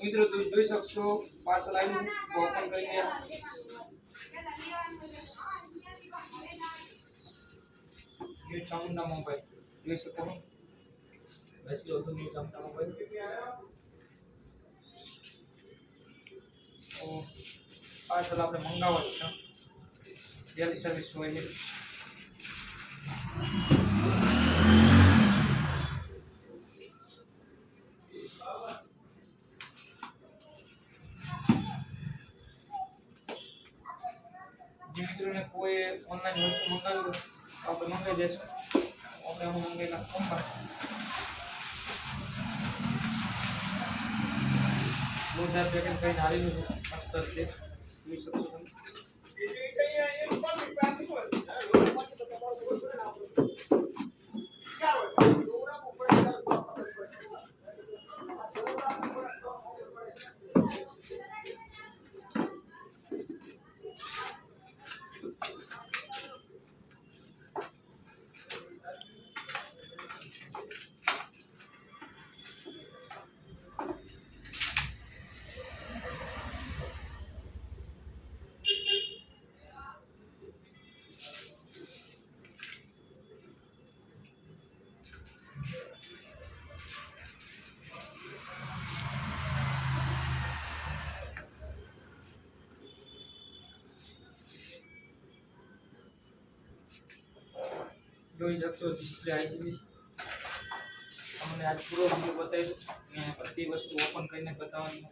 મિત્રો તમે જોઈ શકશો પાર્સલ આવ્યું તો ઓપન કરીને ન્યૂ ચામુંડા મોબાઈલ જોઈ શકો છો બેસી લો તો ન્યૂ ચામુંડા મોબાઈલ પાર્સલ આપણે મંગાવવાનું છે ડેલી સર્વિસ હોય છે જે મિત્રોને કોઈ ઓનલાઈન વસ્તુ મંગાવી આપણે મંગાવી દઈશું આપણે હું મંગાવી નાખું બધા પેકેટ કરીને આવેલું છે મસ્ત રીતે જોઈ શકો છો જોઈ શકશો ડિસ્પ્લે આવી જશે તમને આજ પૂરો વિડીયો બતાવ્યો મેં બધી વસ્તુ ઓપન કરીને બતાવવાની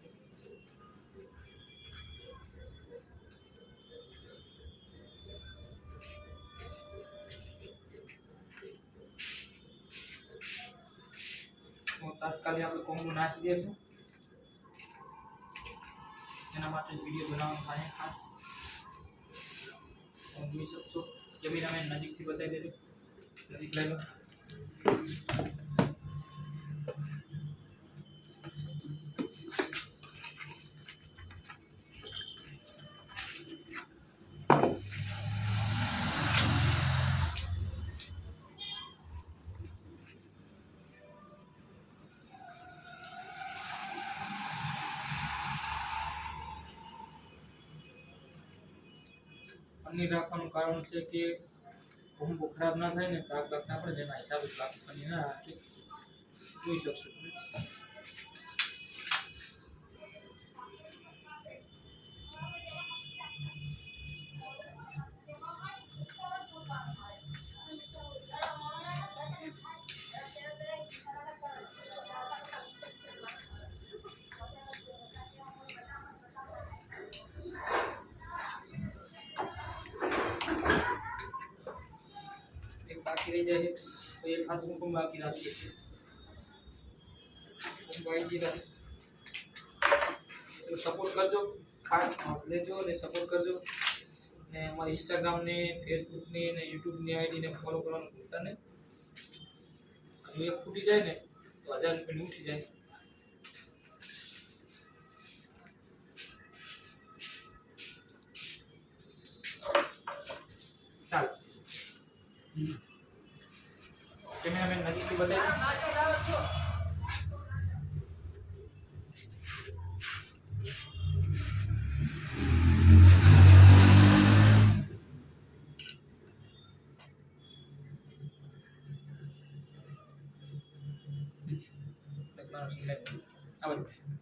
તો તાત્કાલિક આપણે કોમ્બો નાખી દઈશું એના માટે વિડીયો બનાવવાનો થાય ખાસ જોઈ શકશો કેમેરામેન નજીકથી બતાવી દેજો નજીક લઈ લો પનીર રાખવાનું કારણ છે કે કોમ્બો ખરાબ ના થાય ને ડાક ડાક ના પડે એના હિસાબે બાકી પનીર ના રાખી જોઈ શકશો તમે बाकी रह जाए तो एक हाथ कुमकुम बाकी रखिए तो सपोर्ट करजो खास लेजो ने सपोर्ट करजो ने हमारे इंस्टाग्राम ने फेसबुक ने यूट्यूब ने आईडी ने फॉलो करવાનું ભૂલતા નહીં જો એક ફૂટી જાય ને તો 1000 રૂપિયા ઉઠી જાય ચાલ કેમેરામેન નજીકથી બતાવી આ બધું